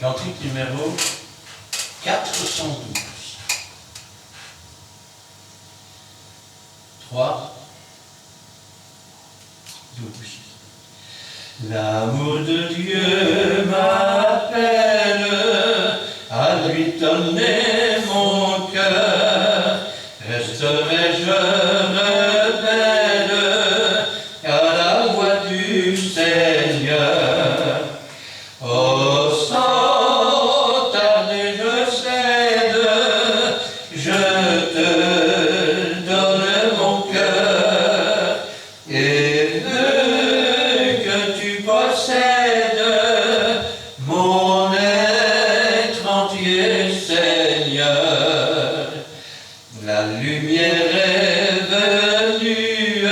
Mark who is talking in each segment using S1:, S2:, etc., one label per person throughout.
S1: Cantique numéro 412. 3, 12. L'amour de Dieu m'appelle à lui donner mon cœur. Resterai-je rebelle à la voix du Seigneur? Oh, sans tarder je cède, je te donne mon cœur et veux que tu possèdes mon être entier, Seigneur. La lumière est venue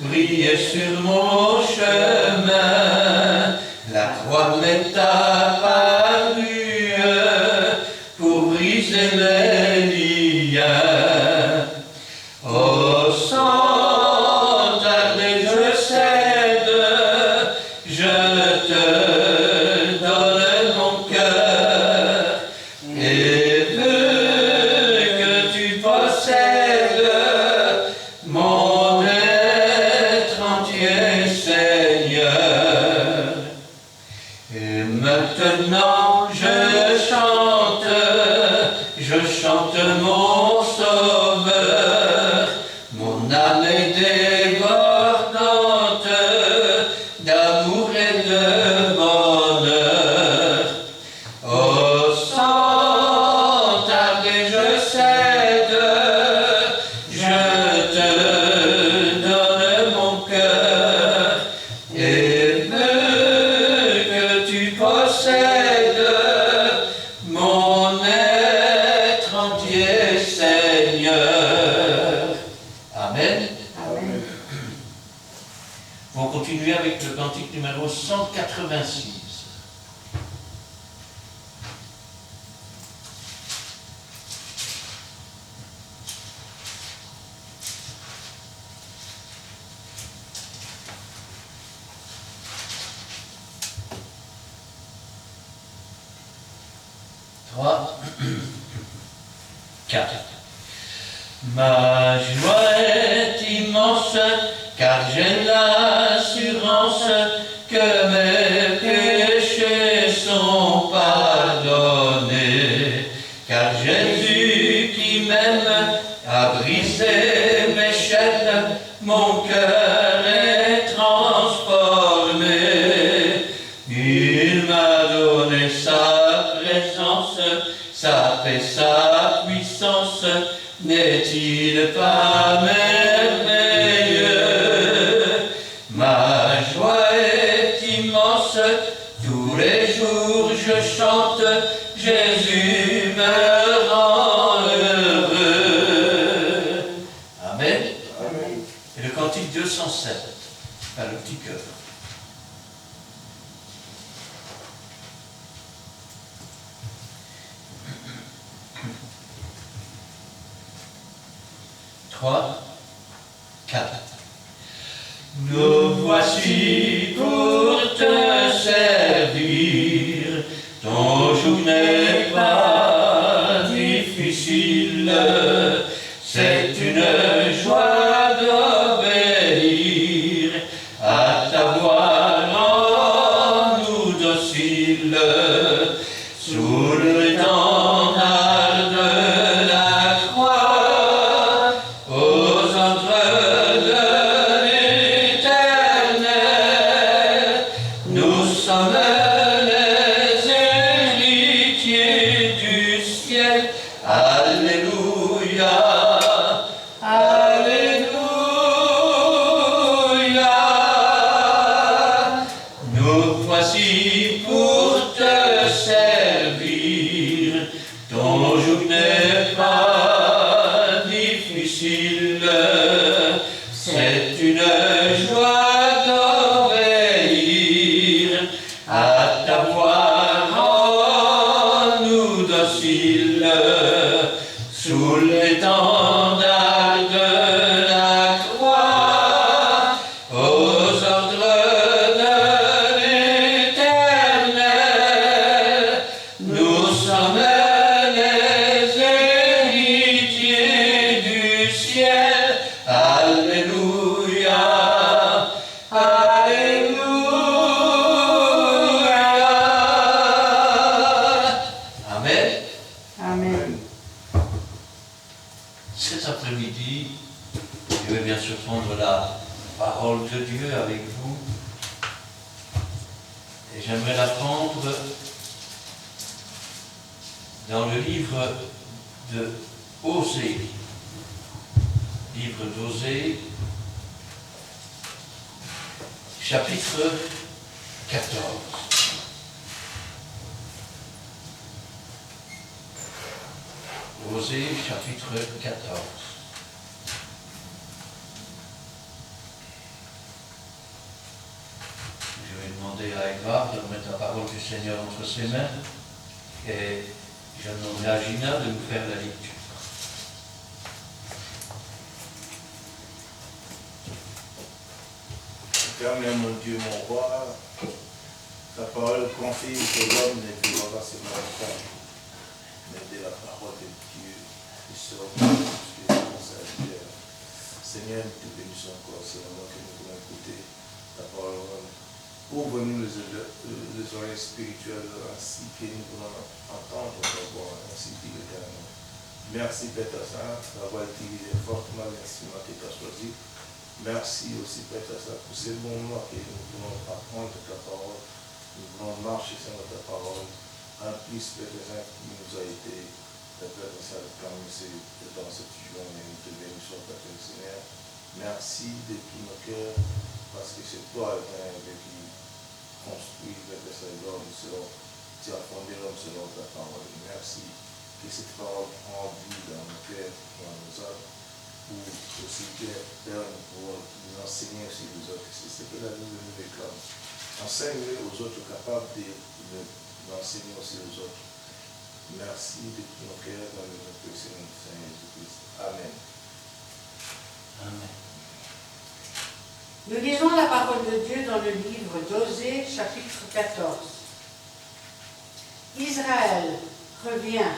S1: briller sur mon chemin. La croix m'est apparue pour briser mes liens. Oh, sans tarder je cède, je te donne mon cœur et veux que tu possèdes mon être entier, Seigneur. Et maintenant je chante mon Sauveur, mon âme est débordante d'amour et de bonheur. Oh, sans tarder je cède, je te donne mon cœur et veux que tu possèdes mon être entier, Seigneur. Amen.
S2: Amen.
S1: On va continuer avec le cantique numéro 186. Trois, 4. Ma joie est immense, car j'ai l'assurance que mes péchés sont pardonnés. Car Jésus qui m'aime a brisé mes chaînes, mon cœur est transformé. Il m'a donné sa présence, sa paix, sa puissance. N'est-il pas merveilleux? Ma joie est immense, tous les jours je chante, Jésus me rend heureux. Amen.
S2: Amen.
S1: Et le cantique 207, par le petit cœur. Trois, 4. Nous voici pour te servir, ton jour n'est pas difficile, c'est une joie d'obéir à ta voix, rends-nous dociles, sous l'étendard de la croix, aux entrées de l'Éternel, nous sommes les héritiers du ciel. Alléluia, Alléluia. Nous voici pour te servir, ton joug n'est pas difficile, c'est une joie d'obéir à ta voix, rends-nous dociles, sous l'étendard de la croix, aux ordres de l'Éternel, Dieu avec vous. Et j'aimerais l'apprendre dans le livre de Osée. Livre d'Osée, chapitre 14. Osée, chapitre 14. Je vais demander à Edouard de remettre la parole du Seigneur entre ses mains et je demanderai à Gina de nous faire la lecture.
S2: Éternel mon Dieu, mon roi, ta parole confie que l'homme ne vivra pas seulement de pain, mais de la parole de Dieu qui sort de mon Seigneur. Seigneur, nous te bénissons encore, c'est le moment que nous voulons écouter ta parole. Ouvre-nous les oreilles spirituelles ainsi que nous voulons entendre ta voix, ainsi dit l'Éternel. Merci Père Saint d'avoir utilisé fortement l'instrument que tu as choisi. Merci aussi, Père Saint, pour ces moments que nous voulons apprendre ta parole. Nous voulons marcher sur ta parole. En plus, Père Saint, qui nous a été, Père Saint, parmi dans cette journée, nous te bénissons, Père Seigneur. Merci de tous nos cœurs, parce que c'est toi, Éternel, qui construit, Père Saint, l'homme selon, tu as fondé l'homme selon ta parole. Merci que cette parole prend vie dans nos cœurs, dans nos âmes. Pour aussi Père, pour nous enseigner aussi les autres. C'est ce que la Bible nous réclame. Enseigne aux autres capables d'enseigner aussi aux autres. Merci de tout nos cœurs dans le nom de Seigneur Jésus-Christ. Amen.
S1: Amen.
S3: Nous lisons la parole de Dieu dans le livre d'Osée, chapitre 14. Israël, reviens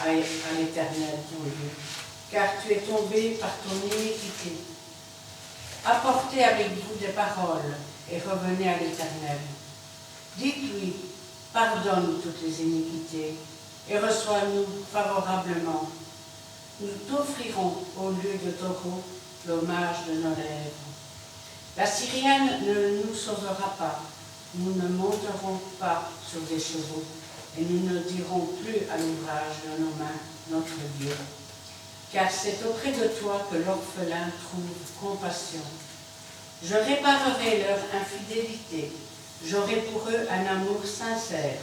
S3: à l'Éternel, ton Dieu, car tu es tombé par ton iniquité. Apportez avec vous des paroles et revenez à l'Éternel. Dites-lui, pardonne toutes les iniquités et reçois-nous favorablement. Nous t'offrirons au lieu de taureau l'hommage de nos lèvres. La Syrienne ne nous sauvera pas, nous ne monterons pas sur des chevaux et nous ne dirons plus à l'ouvrage de nos mains notre Dieu. Car c'est auprès de toi que l'orphelin trouve compassion. Je réparerai leur infidélité, j'aurai pour eux un amour sincère,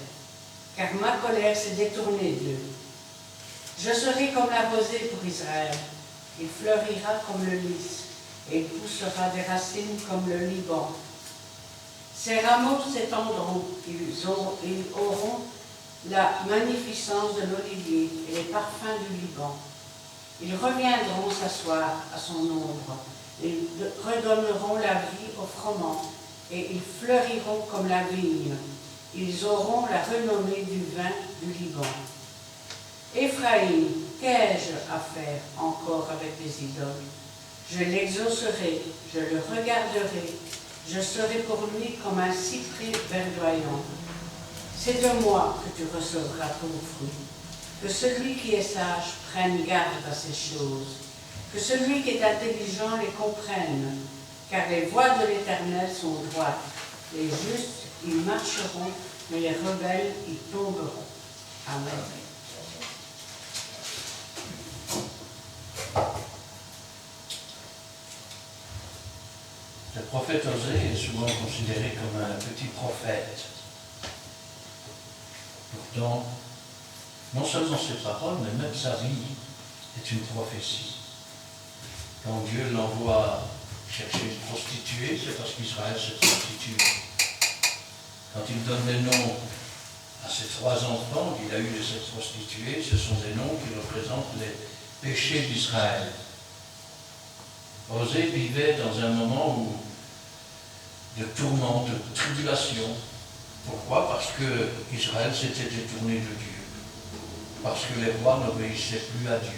S3: car ma colère s'est détournée d'eux. Je serai comme la rosée pour Israël, il fleurira comme le lys, et il poussera des racines comme le Liban. Ses rameaux s'étendront, ils auront la magnificence de l'olivier et les parfums du Liban. Ils reviendront s'asseoir à son ombre, ils redonneront la vie au froment, et ils fleuriront comme la vigne. Ils auront la renommée du vin du Liban. Éphraïm, qu'ai-je à faire encore avec les idoles? Je l'exaucerai, je le regarderai, je serai pour lui comme un cyprès verdoyant. C'est de moi que tu recevras ton fruit. Que celui qui est sage prenne garde à ces choses, que celui qui est intelligent les comprenne, car les voies de l'Éternel sont droites. Les justes y marcheront, mais les rebelles y tomberont. Amen.
S1: Le prophète Osée est souvent considéré comme un petit prophète. Pourtant, non seulement ses paroles, mais même sa vie est une prophétie. Quand Dieu l'envoie chercher une prostituée, c'est parce qu'Israël se prostitue. Quand il donne des noms à ses 3 enfants qu'il a eus de cette prostituée, ce sont des noms qui représentent les péchés d'Israël. Osée vivait dans un moment de tourment, de tribulation. Pourquoi? Parce que Israël s'était détourné de Dieu. Parce que les rois n'obéissaient plus à Dieu.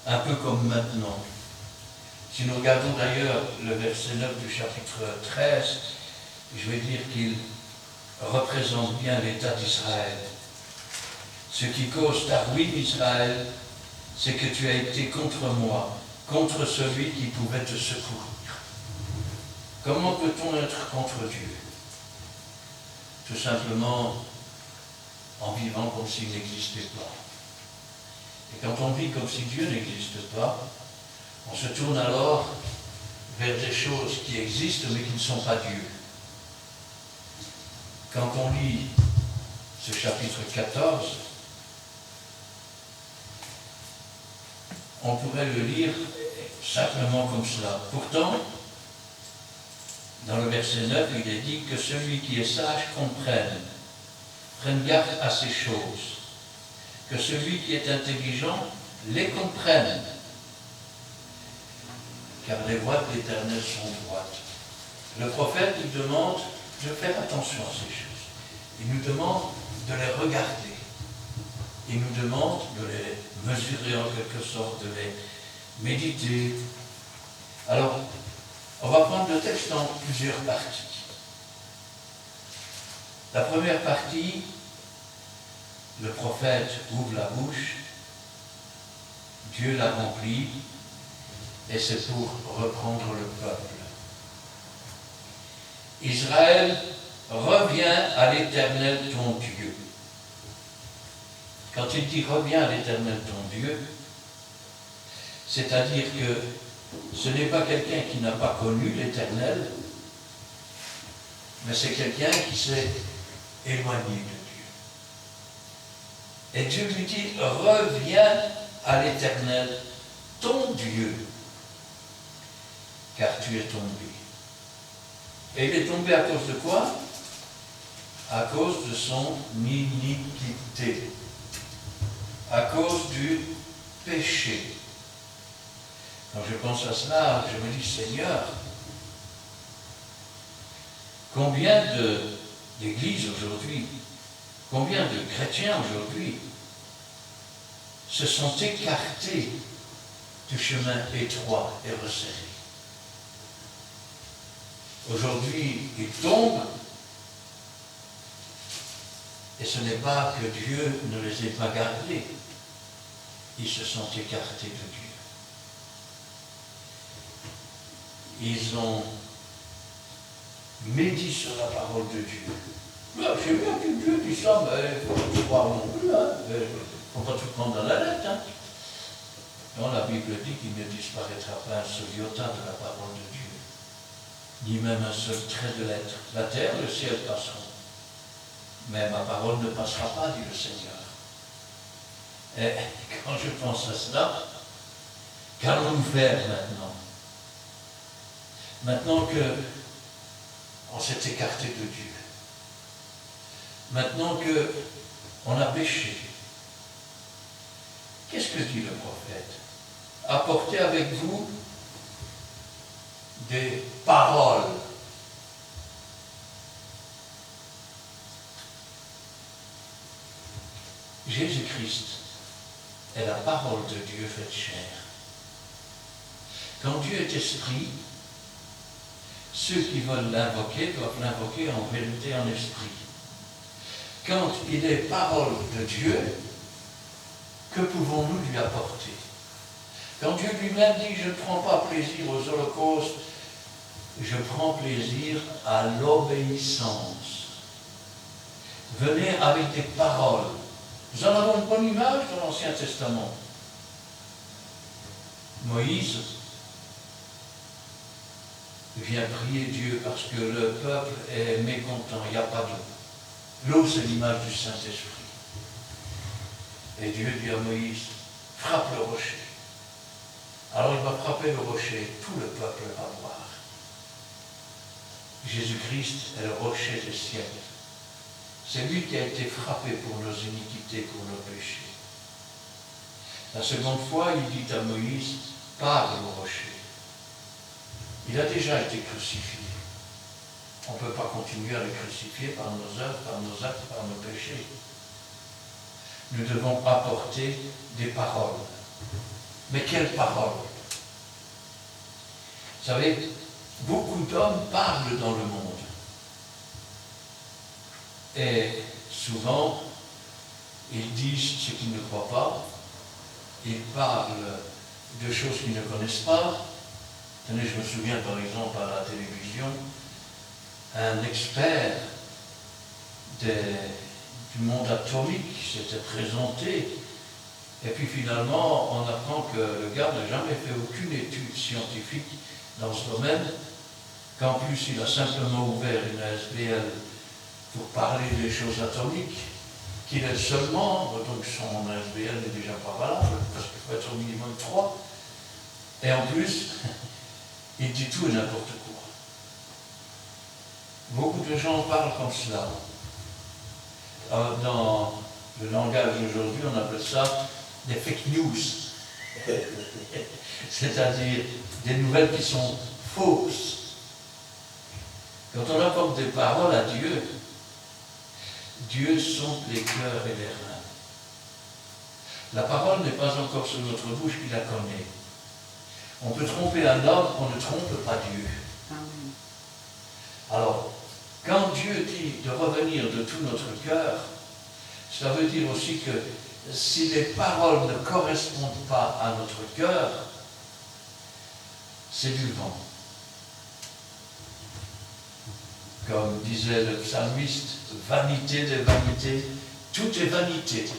S1: Un peu comme maintenant. Si nous regardons d'ailleurs le verset 9 du chapitre 13, je vais dire qu'il représente bien l'état d'Israël. Ce qui cause ta ruine, Israël, c'est que tu as été contre moi, contre celui qui pouvait te secourir. Comment peut-on être contre Dieu? Tout simplement en vivant comme s'il n'existait pas. Et quand on vit comme si Dieu n'existe pas, on se tourne alors vers des choses qui existent mais qui ne sont pas Dieu. Quand on lit ce chapitre 14, on pourrait le lire simplement comme cela. Pourtant, dans le verset 9, il est dit que celui qui est sage prenne garde à ces choses, que celui qui est intelligent les comprenne, car les voies de l'Éternel sont droites. Le prophète nous demande de faire attention à ces choses. Il nous demande de les regarder. Il nous demande de les mesurer en quelque sorte, de les méditer. Alors, on va prendre le texte en plusieurs parties. La première partie, le prophète ouvre la bouche, Dieu la remplit, et c'est pour reprendre le peuple. Israël, reviens à l'Éternel ton Dieu. Quand il dit reviens à l'Éternel ton Dieu, c'est-à-dire que ce n'est pas quelqu'un qui n'a pas connu l'Éternel, mais c'est quelqu'un qui s'est éloigné de Dieu. Et Dieu lui dit, reviens à l'Éternel, ton Dieu, car tu es tombé. Et il est tombé à cause de quoi? À cause de son iniquité, à cause du péché. Quand je pense à cela, je me dis, Seigneur, combien d'églises aujourd'hui, combien de chrétiens aujourd'hui se sont écartés du chemin étroit et resserré. Aujourd'hui, ils tombent, et ce n'est pas que Dieu ne les ait pas gardés, ils se sont écartés de Dieu. Ils ont médit sur la parole de Dieu. Là, je sais bien que Dieu dit ça, mais il ne faut pas tout croire non plus, hein. Il ne faut pas tout prendre dans la lettre. Hein. Non, la Bible dit qu'il ne disparaîtra pas un seul iota de la parole de Dieu, ni même un seul trait de lettre. La terre, le ciel passeront, mais ma parole ne passera pas, dit le Seigneur. Et quand je pense à cela, qu'allons-nous faire maintenant? Maintenant qu'on s'est écarté de Dieu, maintenant qu'on a péché, qu'est-ce que dit le prophète? Apportez avec vous des paroles. Jésus-Christ est la parole de Dieu faite chair. Quand Dieu est esprit, ceux qui veulent l'invoquer doivent l'invoquer en vérité, en esprit. Quand il est parole de Dieu, que pouvons-nous lui apporter? Quand Dieu lui-même dit « Je ne prends pas plaisir aux holocaustes, je prends plaisir à l'obéissance. » Venez avec des paroles. Nous en avons une bonne image dans l'Ancien Testament. Moïse vient prier Dieu parce que le peuple est mécontent, il n'y a pas d'eau. L'eau, c'est l'image du Saint-Esprit. Et Dieu dit à Moïse, frappe le rocher. Alors il va frapper le rocher, tout le peuple va boire. Jésus-Christ est le rocher des siècles. C'est lui qui a été frappé pour nos iniquités, pour nos péchés. La seconde fois, il dit à Moïse, parle au rocher. Il a déjà été crucifié. On ne peut pas continuer à le crucifier par nos œuvres, par nos actes, par nos péchés. Nous devons apporter des paroles. Mais quelles paroles? Vous savez, beaucoup d'hommes parlent dans le monde. Et souvent, ils disent ce qu'ils ne croient pas. Ils parlent de choses qu'ils ne connaissent pas. Tenez, je me souviens par exemple à la télévision, un expert du monde atomique s'était présenté, et puis finalement on apprend que le gars n'a jamais fait aucune étude scientifique dans ce domaine, qu'en plus il a simplement ouvert une ASBL pour parler des choses atomiques, qu'il est le seul membre, donc son ASBL n'est déjà pas valable, parce qu'il faut être au minimum 3, et en plus, il dit tout et n'importe quoi. Beaucoup de gens parlent comme cela. Dans le langage d'aujourd'hui, on appelle ça des fake news. C'est-à-dire des nouvelles qui sont fausses. Quand on apporte des paroles à Dieu, Dieu sonde les cœurs et les reins. La parole n'est pas encore sur notre bouche qu'il la connaît. On peut tromper un homme, on ne trompe pas Dieu. Alors, quand Dieu dit de revenir de tout notre cœur, ça veut dire aussi que si les paroles ne correspondent pas à notre cœur, c'est du vent. Comme disait le psalmiste, vanité des vanités, tout est vanité.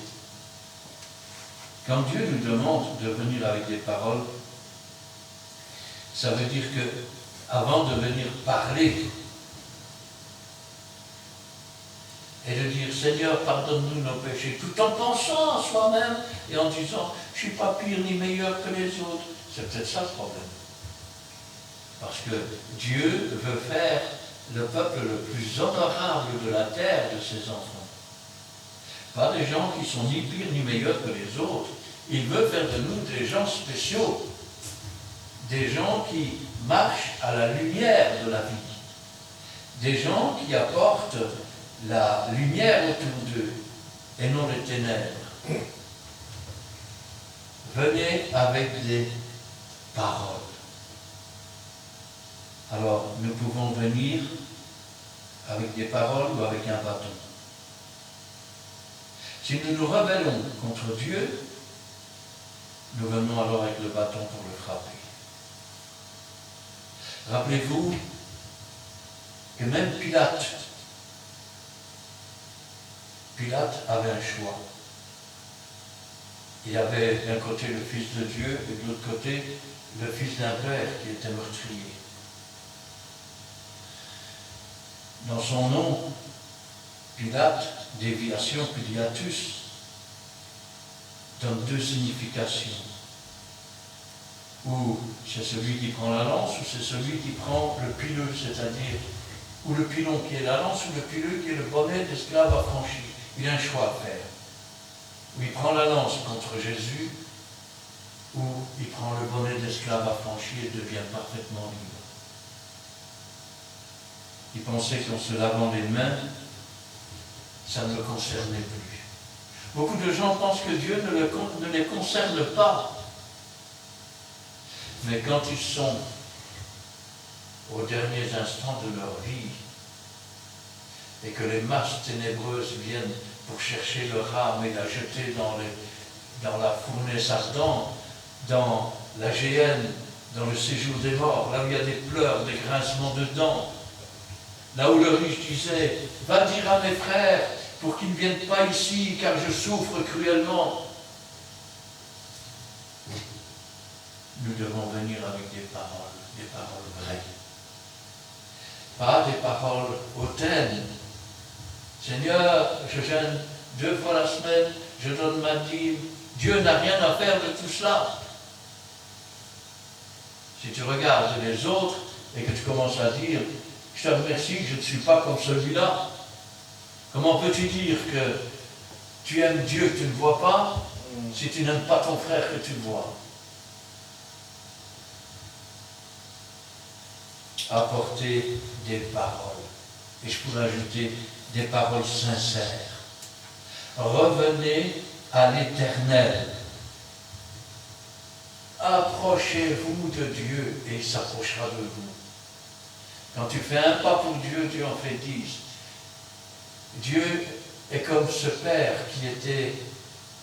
S1: Quand Dieu nous demande de venir avec des paroles, ça veut dire que avant de venir parler et de dire Seigneur, pardonne-nous nos péchés, tout en pensant à soi-même et en disant je ne suis pas pire ni meilleur que les autres, c'est peut-être ça le problème. Parce que Dieu veut faire le peuple le plus honorable de la terre de ses enfants. Pas des gens qui sont ni pires ni meilleurs que les autres. Il veut faire de nous des gens spéciaux. Des gens qui marchent à la lumière de la vie. Des gens qui apportent la lumière autour d'eux et non les ténèbres. Venez avec des paroles. Alors, nous pouvons venir avec des paroles ou avec un bâton. Si nous nous rebellons contre Dieu, nous venons alors avec le bâton pour le frapper. Rappelez-vous que même Pilate avait un choix. Il avait d'un côté le Fils de Dieu et de l'autre côté le fils d'un père qui était meurtrier. Dans son nom, Pilate, déviation, Pilatus, donne deux significations. Ou c'est celui qui prend la lance, ou c'est celui qui prend le pileux, c'est-à-dire, ou le pilon qui est la lance, ou le pileux qui est le bonnet d'esclave affranchi. Il a un choix à faire. Ou il prend la lance contre Jésus, ou il prend le bonnet d'esclave affranchi et devient parfaitement libre. Il pensait qu'en se lavant les mains, ça ne le concernait plus. Beaucoup de gens pensent que Dieu ne les concerne pas. Mais quand ils sont aux derniers instants de leur vie et que les masses ténébreuses viennent pour chercher leur âme et la jeter dans la fournaise ardente, dans la géhenne, dans le séjour des morts, là où il y a des pleurs, des grincements de dents, là où le riche disait « Va dire à mes frères pour qu'ils ne viennent pas ici, car je souffre cruellement. » Nous devons venir avec des paroles vraies. Pas des paroles hautaines. Seigneur, je jeûne 2 fois la semaine, je donne ma dîme. Dieu n'a rien à faire de tout cela. Si tu regardes les autres et que tu commences à dire « Je te remercie que je ne suis pas comme celui-là », comment peux-tu dire que tu aimes Dieu que tu ne vois pas si tu n'aimes pas ton frère que tu vois? Apporter des paroles. Et je pourrais ajouter des paroles sincères. Revenez à l'Éternel. Approchez-vous de Dieu et il s'approchera de vous. Quand tu fais un pas pour Dieu, tu en fais 10. Dieu est comme ce père qui était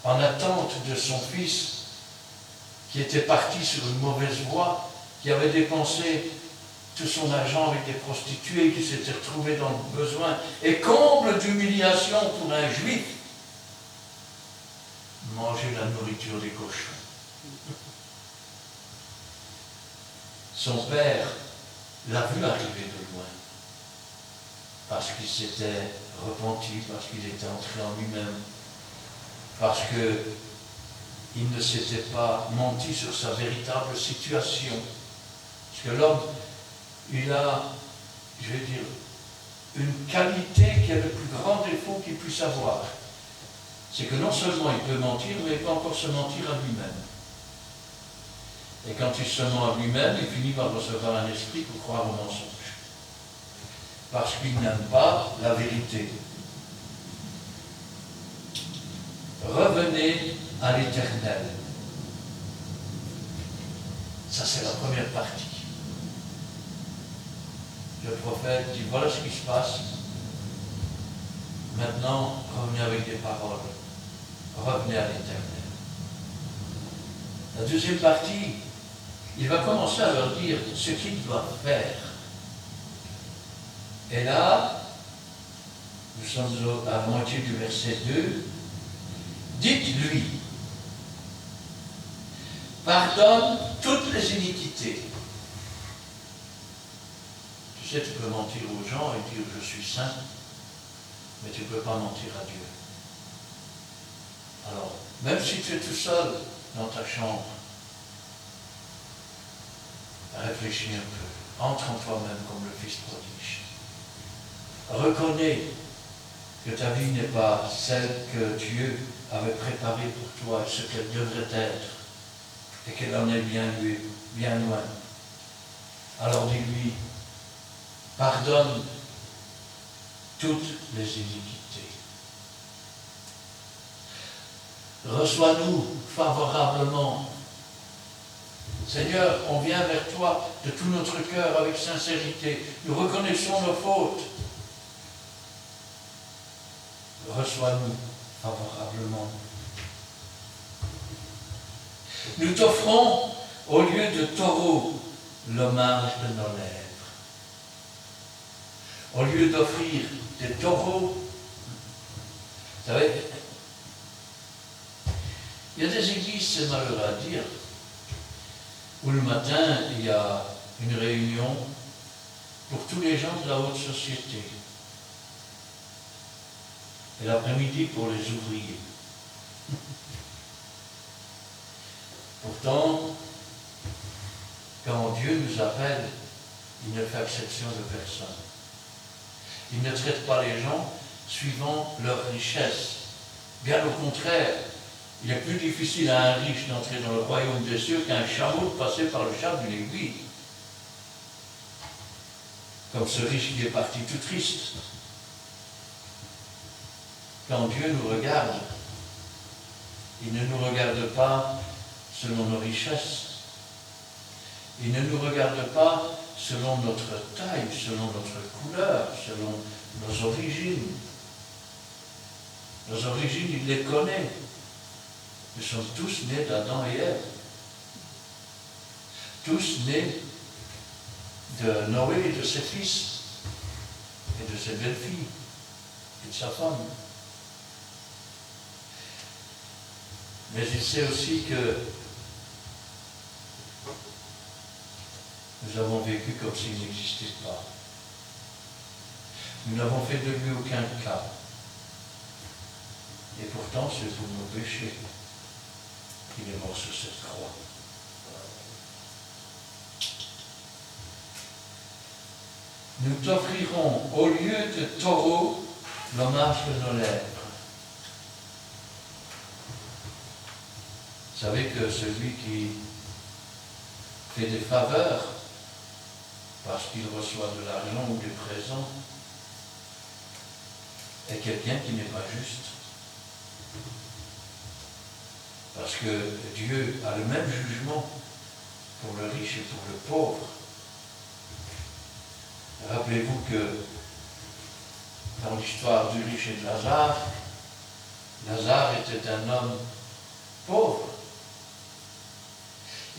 S1: en attente de son fils, qui était parti sur une mauvaise voie qui avait dépensé tout son argent avec des prostituées, qui s'était retrouvé dans le besoin, et comble d'humiliation pour un juif, manger la nourriture des cochons. Son père l'a vu arriver de loin, parce qu'il s'était repenti, parce qu'il était entré en lui-même, parce qu'il ne s'était pas menti sur sa véritable situation. Parce que l'homme, il a, je vais dire, une qualité qui est le plus grand défaut qu'il puisse avoir. C'est que non seulement il peut mentir, mais il peut encore se mentir à lui-même. Et quand il se ment à lui-même, il finit par recevoir un esprit pour croire au mensonge. Parce qu'il n'aime pas la vérité. Revenez à l'Éternel. Ça, c'est la première partie. Le prophète dit, voilà ce qui se passe. Maintenant, revenez avec des paroles. Revenez à l'Éternel. La deuxième partie, il va commencer à leur dire ce qu'ils doivent faire. Et là, nous sommes à la moitié du verset 2. Dites-lui, pardonne toutes les iniquités. Tu sais, tu peux mentir aux gens et dire je suis saint, mais tu ne peux pas mentir à Dieu. Alors, même si tu es tout seul dans ta chambre, réfléchis un peu, entre en toi-même comme le Fils prodige. Reconnais que ta vie n'est pas celle que Dieu avait préparée pour toi, ce qu'elle devrait être, et qu'elle en est bien loin. Alors dis-lui, pardonne toutes les iniquités. Reçois-nous favorablement. Seigneur, on vient vers toi de tout notre cœur avec sincérité. Nous reconnaissons nos fautes. Reçois-nous favorablement. Nous t'offrons, au lieu de taureau, l'hommage de nos lèvres. Au lieu d'offrir des taureaux, vous savez, il y a des églises, c'est malheureux à dire, où le matin, il y a une réunion pour tous les gens de la haute société. Et l'après-midi pour les ouvriers. Pourtant, quand Dieu nous appelle, il ne fait exception de personne. Il ne traite pas les gens suivant leur richesse. Bien au contraire, il est plus difficile à un riche d'entrer dans le royaume des cieux qu'un chameau de passer par le char d'une aiguille. Comme ce riche qui est parti tout triste. Quand Dieu nous regarde, il ne nous regarde pas selon nos richesses. Il ne nous regarde pas selon notre taille, selon notre couleur, selon nos origines. Nos origines, il les connaît. Nous sommes tous nés d'Adam et Ève. Tous nés de Noé et de ses fils, et de ses belles-filles, et de sa femme. Mais il sait aussi que nous avons vécu comme s'il n'existait pas. Nous n'avons fait de lui aucun cas. Et pourtant, c'est pour nos péchés qu'il est mort sur cette croix. Nous t'offrirons, au lieu de taureau, l'hommage de nos lèvres. Vous savez que celui qui fait des faveurs parce qu'il reçoit de l'argent ou des présents est quelqu'un qui n'est pas juste. Parce que Dieu a le même jugement pour le riche et pour le pauvre. Rappelez-vous que dans l'histoire du riche et de Lazare, Lazare était un homme pauvre.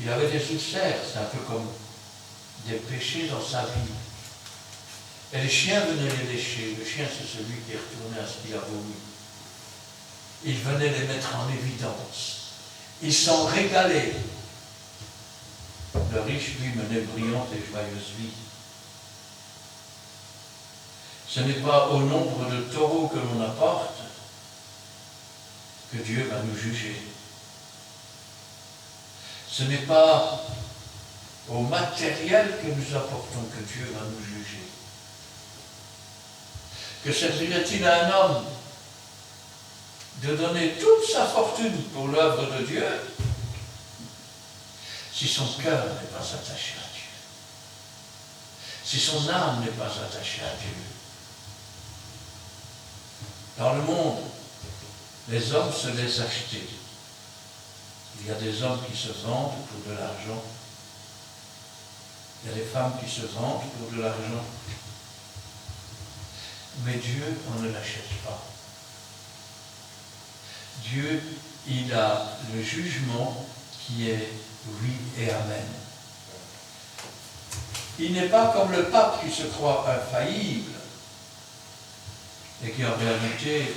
S1: Il avait des ulcères, c'est un peu comme des péchés dans sa vie. Et les chiens venaient les lécher. Le chien, c'est celui qui est retourné à ce qu'il a vomi. Il venait les mettre en évidence. Ils s'en régalaient. Le riche, lui, menait brillante et joyeuse vie. Ce n'est pas au nombre de taureaux que l'on apporte que Dieu va nous juger. Ce n'est pas au matériel que nous apportons que Dieu va nous juger. Que servirait-il à un homme de donner toute sa fortune pour l'œuvre de Dieu si son cœur n'est pas attaché à Dieu, si son âme n'est pas attachée à Dieu? Dans le monde, les hommes se laissent acheter. Il y a des hommes qui se vendent pour de l'argent. Il y a des femmes qui se vendent pour de l'argent. Mais Dieu, on ne l'achète pas. Dieu, il a le jugement qui est oui et amen. Il n'est pas comme le pape qui se croit infaillible et qui en réalité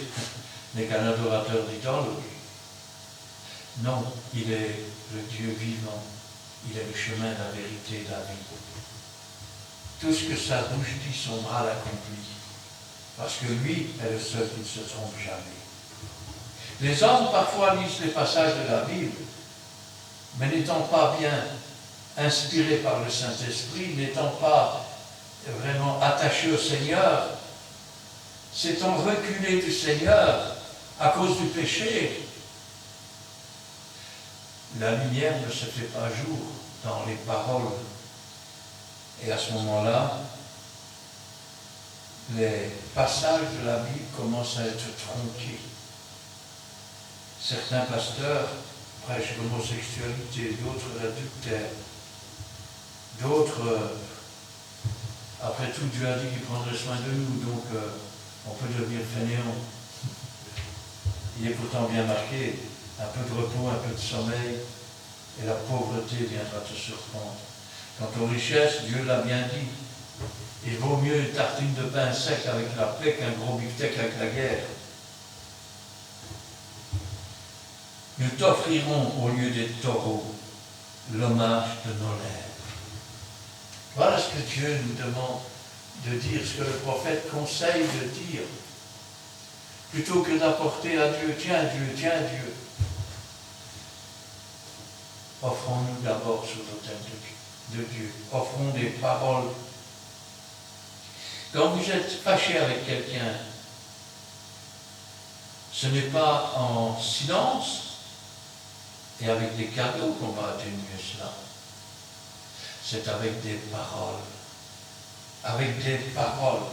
S1: n'est qu'un adorateur d'idole. Non, il est le Dieu vivant. Il est le chemin, la vérité, la vie. Tout ce que sa bouche dit, son bras l'accomplit. Parce que lui est le seul qui ne se trompe jamais. Les hommes parfois lisent les passages de la Bible, mais n'étant pas bien inspirés par le Saint-Esprit, n'étant pas vraiment attachés au Seigneur, s'étant reculés du Seigneur à cause du péché, la lumière ne se fait pas jour dans les paroles. Et à ce moment-là, les passages de la Bible commencent à être tronqués. Certains pasteurs prêchent l'homosexualité, d'autres l'adultère, d'autres, après tout, Dieu a dit qu'il prendrait soin de nous, donc on peut devenir fainéant. Il est pourtant bien marqué, un peu de repos, un peu de sommeil, et la pauvreté viendra te surprendre. Quant aux richesses, Dieu l'a bien dit, il vaut mieux une tartine de pain sec avec la paix qu'un gros beefsteak avec la guerre. Nous t'offrirons au lieu des taureaux l'hommage de nos lèvres. Voilà ce que Dieu nous demande de dire, ce que le prophète conseille de dire. Plutôt que d'apporter à Dieu, tiens Dieu, offrons-nous d'abord sur l'autel de Dieu. Offrons des paroles. Quand vous êtes fâché avec quelqu'un, ce n'est pas en silence et avec des cadeaux qu'on va atténuer cela. C'est avec des paroles. Avec des paroles.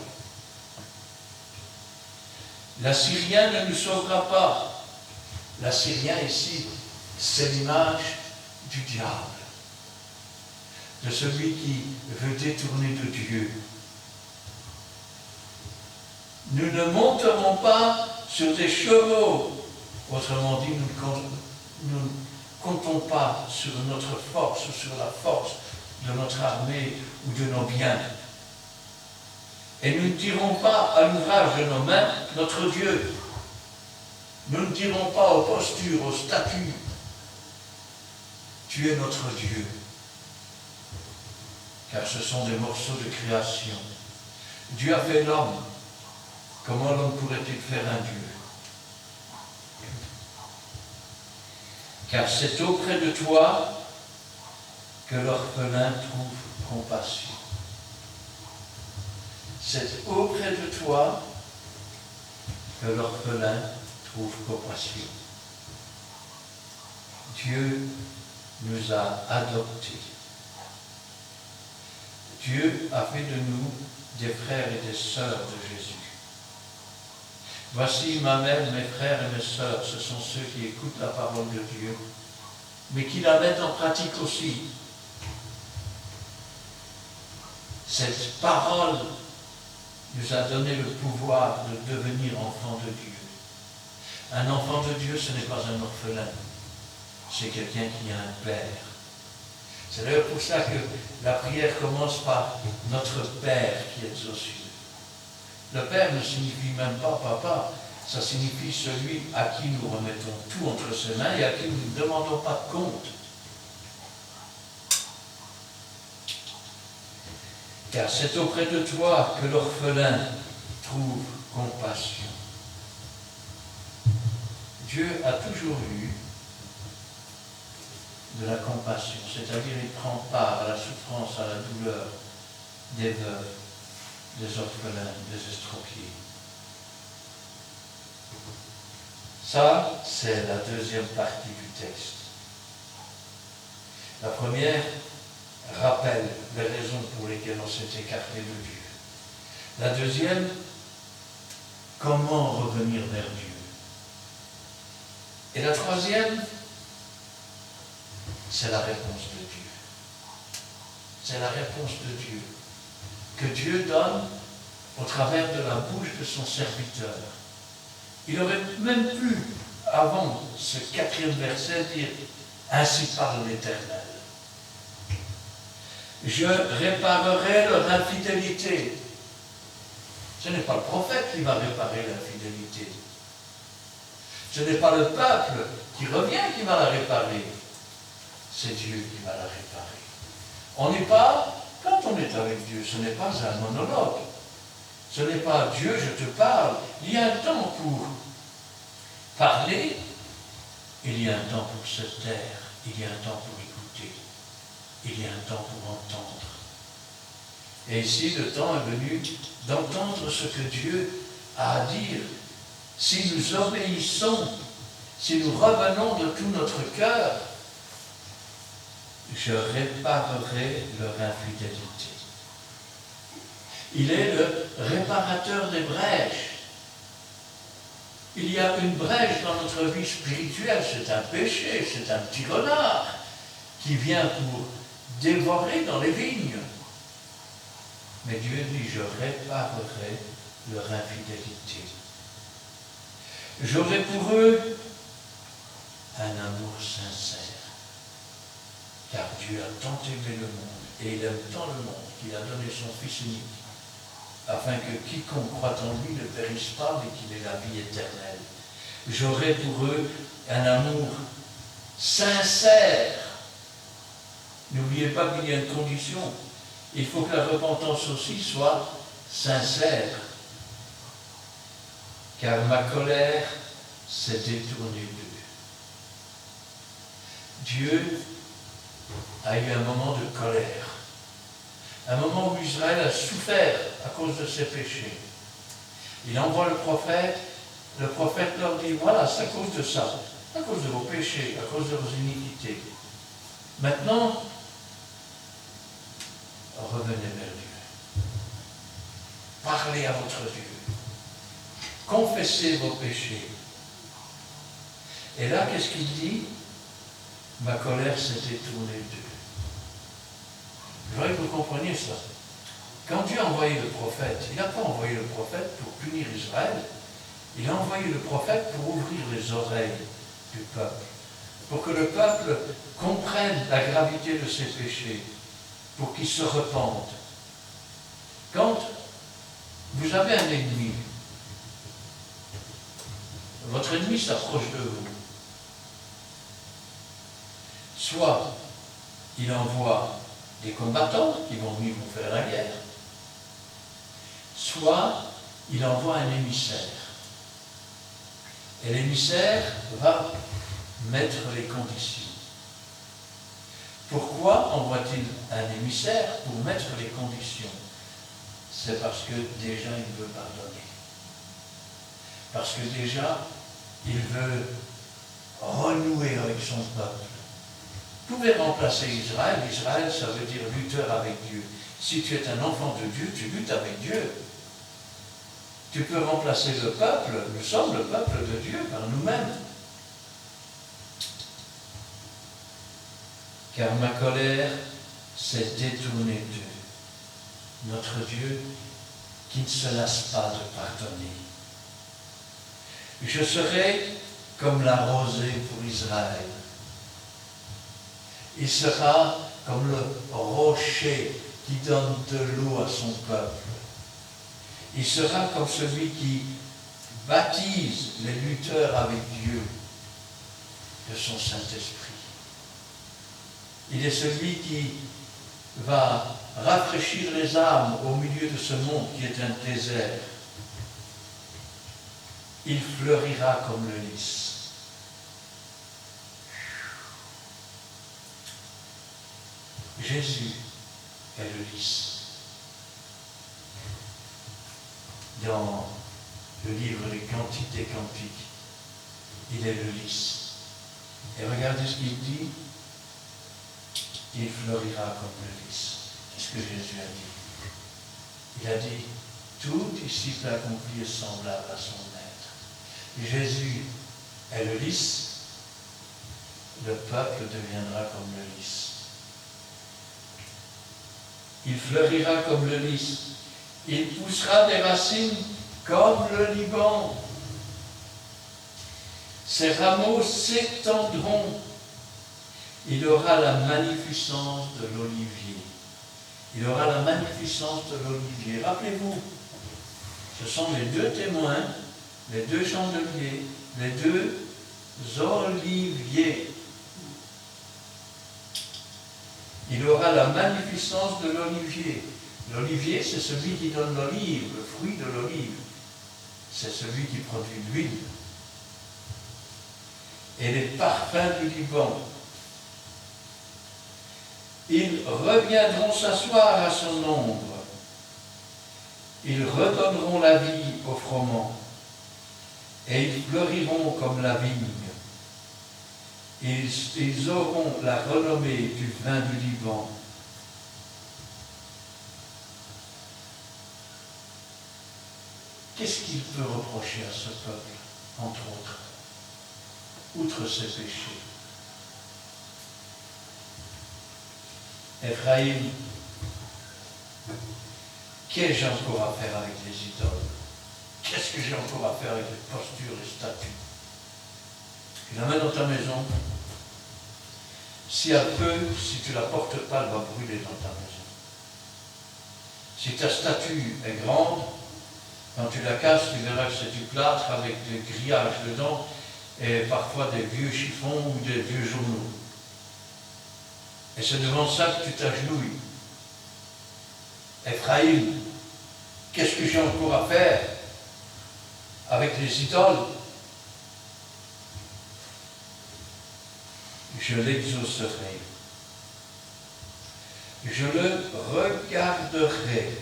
S1: L'assyrien ne nous sauvera pas. L'assyrien ici, c'est l'image du diable, de celui qui veut détourner de Dieu. Nous ne monterons pas sur des chevaux. Autrement dit, nous ne comptons pas sur notre force ou sur la force de notre armée ou de nos biens. Et nous ne dirons pas à l'ouvrage de nos mains notre Dieu. Nous ne dirons pas aux postures, aux statues, tu es notre Dieu. Car ce sont des morceaux de création. Dieu a fait l'homme. Comment l'homme pourrait-il faire un Dieu? Car c'est auprès de toi que l'orphelin trouve compassion. C'est auprès de toi que l'orphelin trouve compassion. Dieu nous a adoptés. Dieu a fait de nous des frères et des sœurs de Jésus. Voici ma mère, mes frères et mes sœurs, ce sont ceux qui écoutent la parole de Dieu, mais qui la mettent en pratique aussi. Cette parole nous a donné le pouvoir de devenir enfants de Dieu. Un enfant de Dieu, ce n'est pas un orphelin, c'est quelqu'un qui a un père. C'est d'ailleurs pour ça que la prière commence par notre Père qui est aux cieux. Le Père ne signifie même pas papa, ça signifie celui à qui nous remettons tout entre ses mains et à qui nous ne demandons pas de compte. Car c'est auprès de toi que l'orphelin trouve compassion. Dieu a toujours eu de la compassion, c'est-à-dire il prend part à la souffrance, à la douleur des veuves, des orphelins, des estropiés. Ça, c'est la deuxième partie du texte. La première rappelle les raisons pour lesquelles on s'est écarté de Dieu. La deuxième, comment revenir vers Dieu. Et la troisième, c'est la réponse de Dieu. C'est la réponse de Dieu que Dieu donne au travers de la bouche de son serviteur. Il aurait même pu, avant ce 4e verset, dire « Ainsi parle l'Éternel. Je réparerai leur infidélité. » Ce n'est pas le prophète qui va réparer l'infidélité. Ce n'est pas le peuple qui revient qui va la réparer. C'est Dieu qui va la réparer. On n'est pas, quand on est avec Dieu, ce n'est pas un monologue. Ce n'est pas Dieu, je te parle. Il y a un temps pour parler, il y a un temps pour se taire, il y a un temps pour écouter, il y a un temps pour entendre. Et ici, le temps est venu d'entendre ce que Dieu a à dire. Si nous obéissons, si nous revenons de tout notre cœur, je réparerai leur infidélité. Il est le réparateur des brèches. Il y a une brèche dans notre vie spirituelle, c'est un péché, c'est un petit renard qui vient pour dévorer dans les vignes. Mais Dieu dit, je réparerai leur infidélité. J'aurai pour eux un amour sincère. Car Dieu a tant aimé le monde, et il aime tant le monde, qu'il a donné son Fils unique, afin que quiconque croit en lui ne périsse pas, mais qu'il ait la vie éternelle. J'aurai pour eux un amour sincère. N'oubliez pas qu'il y a une condition. Il faut que la repentance aussi soit sincère. Car ma colère s'est détournée d'eux. Dieu a eu un moment de colère. Un moment où Israël a souffert à cause de ses péchés. Il envoie le prophète leur dit, voilà, c'est à cause de ça, à cause de vos péchés, à cause de vos iniquités. Maintenant, revenez vers Dieu. Parlez à votre Dieu. Confessez vos péchés. Et là, qu'est-ce qu'il dit? Ma colère s'est détournée d'eux. Je voudrais que vous compreniez ça. Quand Dieu a envoyé le prophète, il n'a pas envoyé le prophète pour punir Israël, il a envoyé le prophète pour ouvrir les oreilles du peuple, pour que le peuple comprenne la gravité de ses péchés, pour qu'il se repente. Quand vous avez un ennemi, votre ennemi s'approche de vous. Soit il envoie des combattants qui vont venir vous faire la guerre, soit il envoie un émissaire. Et l'émissaire va mettre les conditions. Pourquoi envoie-t-il un émissaire? Pour mettre les conditions. C'est parce que déjà il veut pardonner. Parce que déjà il veut renouer avec son peuple. Vous pouvez remplacer Israël. Israël, ça veut dire lutteur avec Dieu. Si tu es un enfant de Dieu, tu luttes avec Dieu. Tu peux remplacer le peuple. Nous sommes le peuple de Dieu par nous-mêmes. Car ma colère s'est détournée d'eux. Notre Dieu qui ne se lasse pas de pardonner. Je serai comme la rosée pour Israël. Il sera comme le rocher qui donne de l'eau à son peuple. Il sera comme celui qui baptise les lutteurs avec Dieu de son Saint-Esprit. Il est celui qui va rafraîchir les âmes au milieu de ce monde qui est un désert. Il fleurira comme le lys. Jésus est le lys. Dans le livre des Cantiques des Cantiques, il est le lys. Et regardez ce qu'il dit. Il fleurira comme le lys. C'est ce que Jésus a dit. Il a dit, tout disciple accompli est semblable à son maître. Jésus est le lys, le peuple deviendra comme le lys. Il fleurira comme le lys. Il poussera des racines comme le Liban. Ses rameaux s'étendront. Il aura la magnificence de l'olivier. Il aura la magnificence de l'olivier. Rappelez-vous, ce sont les deux témoins, les deux chandeliers, les deux oliviers. Il aura la magnificence de l'olivier. L'olivier, c'est celui qui donne l'olive, le fruit de l'olive. C'est celui qui produit l'huile. Et les parfums du Liban. Ils reviendront s'asseoir à son ombre. Ils redonneront la vie au froment. Et ils fleuriront comme la vigne. Ils auront la renommée du vin du Liban. Qu'est-ce qu'il peut reprocher à ce peuple, entre autres, outre ses péchés? Ephraïm, qu'ai-je encore à faire avec les idoles? Qu'est-ce que j'ai encore à faire avec les postures, les statues? Tu l'amènes dans ta maison. Si elle peut, si tu ne la portes pas, elle va brûler dans ta maison. Si ta statue est grande, quand tu la casses, tu verras que c'est du plâtre avec des grillages dedans et parfois des vieux chiffons ou des vieux journaux. Et c'est devant ça que tu t'agenouilles. Ephraïm, qu'est-ce que j'ai encore à faire avec les idoles? Je l'exaucerai. Je le regarderai.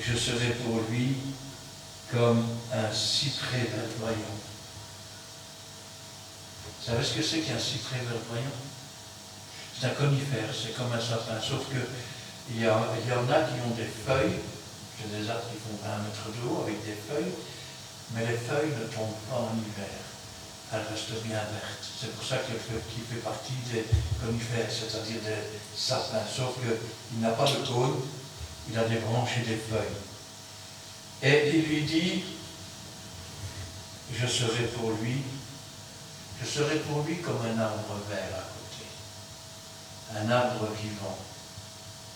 S1: Je serai pour lui comme un cyprès verdoyant. Vous savez ce que c'est qu'un cyprès verdoyant? C'est un conifère, c'est comme un sapin, sauf qu'il y en a qui ont des feuilles, j'ai des arbres qui font 20 mètres de haut avec des feuilles, mais les feuilles ne tombent pas en hiver, elles restent bien vertes. C'est pour ça qu'il fait partie des conifères, c'est-à-dire des sapins, sauf qu'il n'a pas de cône, il a des branches et des feuilles. Et il lui dit, je serai pour lui comme un arbre vert à côté, un arbre vivant,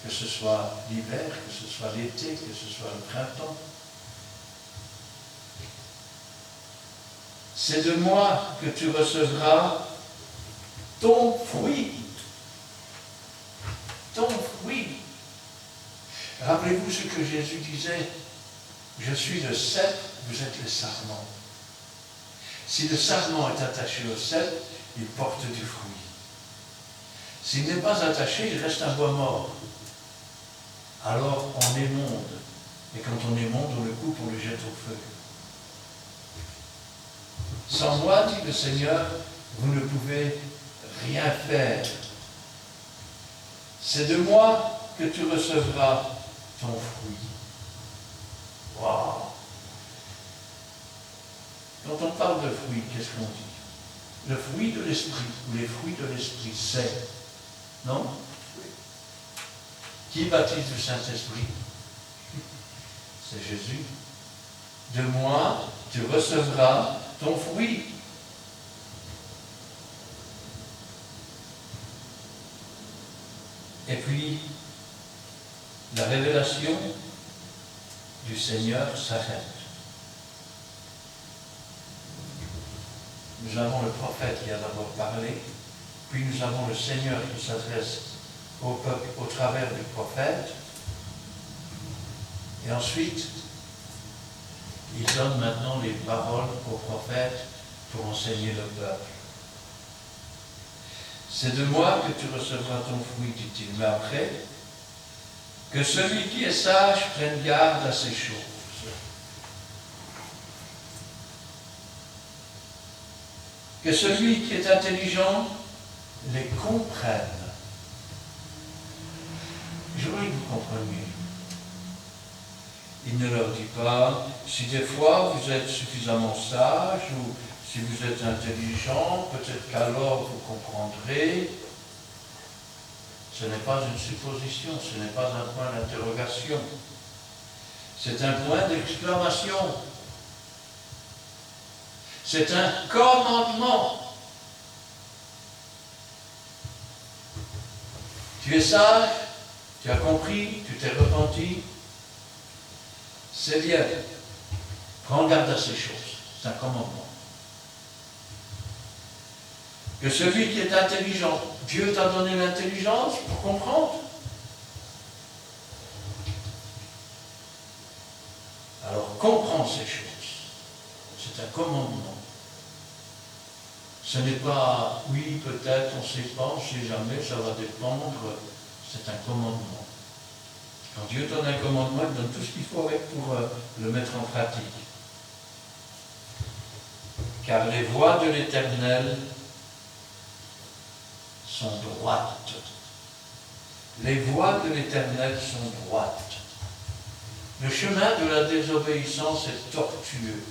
S1: que ce soit l'hiver, que ce soit l'été, que ce soit le printemps. C'est de moi que tu recevras ton fruit. Ton fruit. Rappelez-vous ce que Jésus disait, je suis le cep, vous êtes les sarments. Si le sarment est attaché au cep, il porte du fruit. S'il n'est pas attaché, il reste un bois mort. Alors on émonde. Et quand on émonde, on le coupe, on le jette au feu. Sans moi, dit le Seigneur, vous ne pouvez rien faire. C'est de moi que tu recevras ton fruit. Waouh! Quand on parle de fruit, qu'est-ce qu'on dit? Le fruit de l'esprit, ou les fruits de l'esprit, c'est, non? Qui baptise le Saint-Esprit? C'est Jésus. De moi, tu recevras ton fruit. la révélation du Seigneur s'arrête. Nous avons le prophète qui a d'abord parlé, puis nous avons le Seigneur qui s'adresse au peuple au travers du prophète, et ensuite, il donne maintenant les paroles au prophète pour enseigner le peuple. C'est de moi que tu recevras ton fruit, dit-il, mais après, que celui qui est sage prenne garde à ces choses. Que celui qui est intelligent les comprenne. Je voudrais que vous compreniez. Il ne leur dit pas, si des fois vous êtes suffisamment sage ou si vous êtes intelligent, peut-être qu'alors vous comprendrez. Ce n'est pas une supposition, ce n'est pas un point d'interrogation. C'est un point d'exclamation. C'est un commandement. Tu es sage, tu as compris, tu t'es repenti. C'est bien. Prends garde à ces choses. C'est un commandement. Que celui qui est intelligent, Dieu t'a donné l'intelligence pour comprendre. Alors comprends ces choses. C'est un commandement. Ce n'est pas, oui, peut-être, on ne sait pas, on ne sait jamais, ça va dépendre. C'est un commandement. Quand Dieu donne un commandement, il donne tout ce qu'il faut avec pour le mettre en pratique. Car les voies de l'Éternel sont droites. Les voies de l'Éternel sont droites. Le chemin de la désobéissance est tortueux.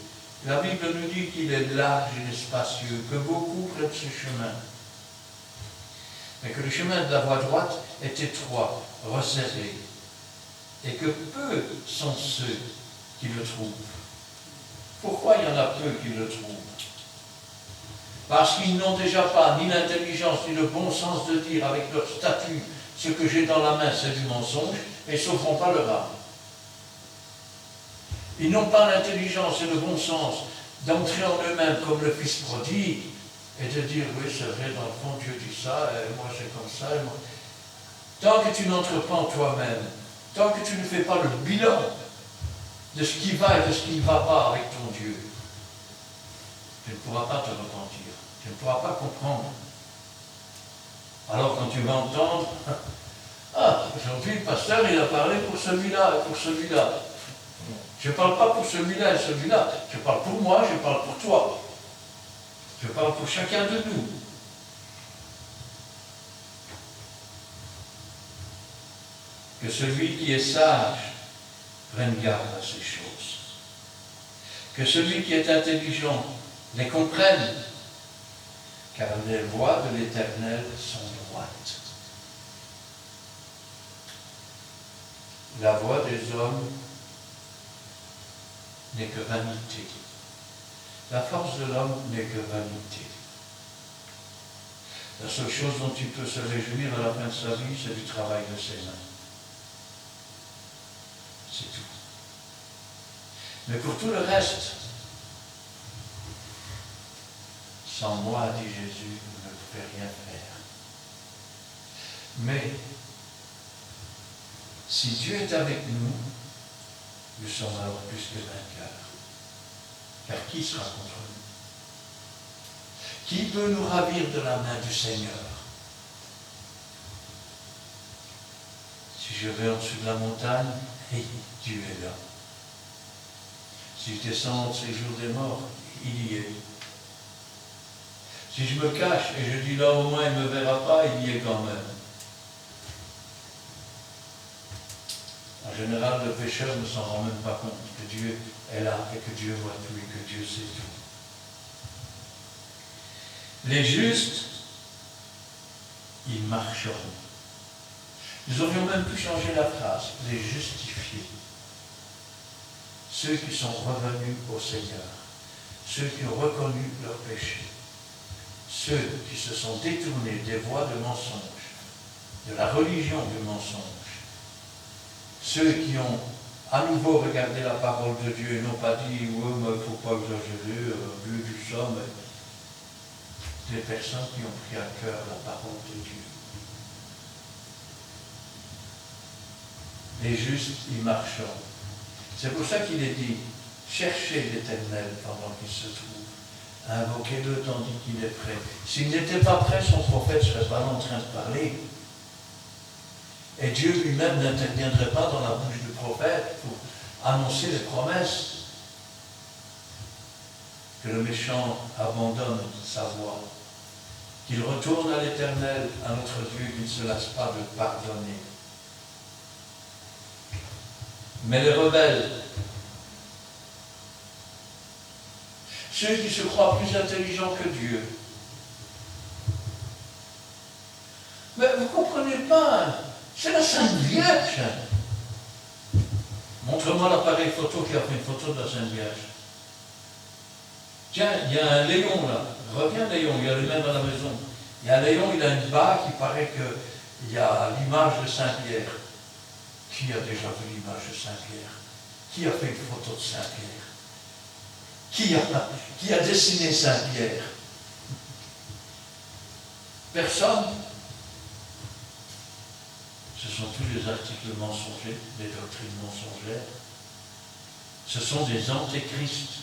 S1: La Bible nous dit qu'il est large et spacieux, que beaucoup prennent ce chemin. Mais que le chemin de la voie droite est étroit, resserré, et que peu sont ceux qui le trouvent. Pourquoi il y en a peu qui le trouvent? Parce qu'ils n'ont déjà pas ni l'intelligence ni le bon sens de dire avec leur statut, ce que j'ai dans la main c'est du mensonge, et ils ne sauveront pas leur âme. Ils n'ont pas l'intelligence et le bon sens d'entrer en eux-mêmes comme le fils prodigue et de dire, oui c'est vrai, dans le fond Dieu dit ça, et moi c'est comme ça. Et moi... Tant que tu n'entres pas en toi-même, tant que tu ne fais pas le bilan de ce qui va et de ce qui ne va pas avec ton Dieu, tu ne pourras pas te repentir, tu ne pourras pas comprendre. Alors quand tu vas entendre, ah, aujourd'hui le pasteur il a parlé pour celui-là et pour celui-là. Je ne parle pas pour celui-là et celui-là, je parle pour moi, je parle pour toi. Je parle pour chacun de nous. Que celui qui est sage prenne garde à ces choses. Que celui qui est intelligent les comprenne, car les voies de l'Éternel sont droites. La voie des hommes n'est que vanité. La force de l'homme n'est que vanité. La seule chose dont il peut se réjouir à la fin de sa vie, c'est du travail de ses mains. C'est tout. Mais pour tout le reste, sans moi, dit Jésus, vous ne pouvez rien faire. Mais, si Dieu est avec nous, nous sommes alors plus que vainqueurs. Car qui sera contre nous? Qui peut nous ravir de la main du Seigneur? Si je vais en dessous de la montagne, Dieu est là. Si je descends au séjour des morts, il y est. Si je me cache et je dis là au moins il ne me verra pas, il y est quand même. En général, le pécheur ne s'en rend même pas compte que Dieu est là et que Dieu voit tout et que Dieu sait tout. Les justes, ils marcheront. Nous aurions même pu changer la phrase, les justifiés. Ceux qui sont revenus au Seigneur, ceux qui ont reconnu leur péché, ceux qui se sont détournés des voies de mensonge, de la religion du mensonge, ceux qui ont à nouveau regardé la parole de Dieu et n'ont pas dit oui, mais il ne faut pas exagérer, Dieu dit ça, mais des personnes qui ont pris à cœur la parole de Dieu. Les justes y marcheront. C'est pour ça qu'il est dit, cherchez l'Éternel pendant qu'il se trouve, invoquez-le tandis qu'il est prêt. S'il n'était pas prêt, son prophète ne serait pas en train de parler. Et Dieu lui-même n'interviendrait pas dans la bouche du prophète pour annoncer les promesses. Que le méchant abandonne sa voie, qu'il retourne à l'Éternel, à notre Dieu, qu'il ne se lasse pas de pardonner. Mais les rebelles, ceux qui se croient plus intelligents que Dieu, mais vous ne comprenez pas, c'est la Sainte Vierge. Montre-moi l'appareil photo qui a fait une photo de la Sainte Vierge. Tiens, il y a un Léon là, reviens Léon, il y a le même à la maison. Il y a un Léon, il a une bague, il paraît qu'il y a l'image de Saint-Pierre. Qui a déjà vu l'image de Saint-Pierre? Qui a fait une photo de Saint-Pierre? Qui a dessiné Saint-Pierre? Personne. Ce sont tous les articles mensongers, des doctrines mensongères. Ce sont des antéchrists.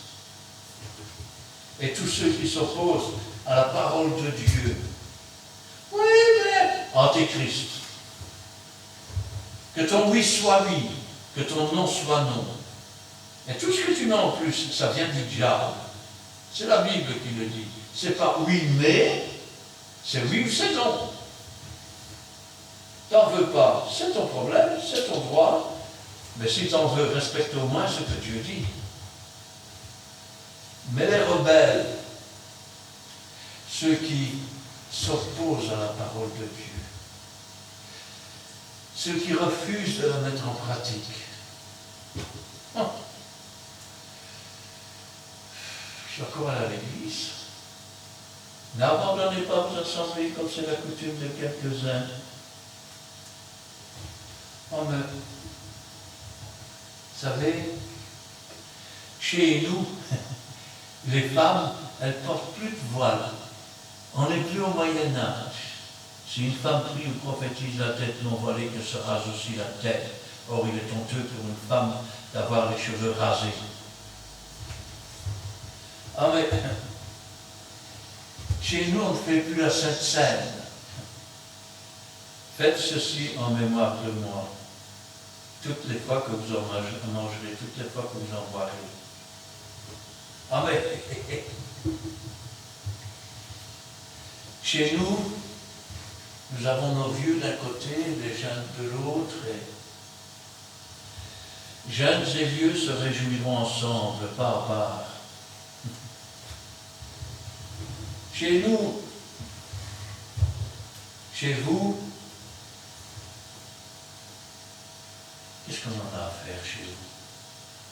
S1: Et tous ceux qui s'opposent à la parole de Dieu. Oui, mais antéchrist. Que ton oui soit oui, que ton non soit non. Et tout ce que tu mets en plus, ça vient du diable. C'est la Bible qui le dit. C'est pas oui mais, c'est oui ou c'est non. T'en veux pas, c'est ton problème, c'est ton droit. Mais si t'en veux, respecte au moins ce que Dieu dit. Mais les rebelles, ceux qui s'opposent à la parole de Dieu, ceux qui refusent de la mettre en pratique. Oh. Je suis encore à l'église. N'abandonnez pas vos assemblées comme c'est la coutume de quelques-uns. Oh, mais, vous savez, chez nous, les femmes, elles ne portent plus de voile. On n'est plus au Moyen-Âge. Si une femme prie ou prophétise la tête non voilée, qu'elle se rase aussi la tête. Or, il est honteux pour une femme d'avoir les cheveux rasés. Ah mais, chez nous, on ne fait plus la Sainte Seine. Faites ceci en mémoire de moi. Toutes les fois que vous en mangerez, toutes les fois que vous en boirez. Ah mais, chez nous, nous avons nos vieux d'un côté, les jeunes de l'autre, et jeunes et vieux se réjouiront ensemble, part à part. Chez nous, chez vous, qu'est-ce qu'on en a à faire chez vous?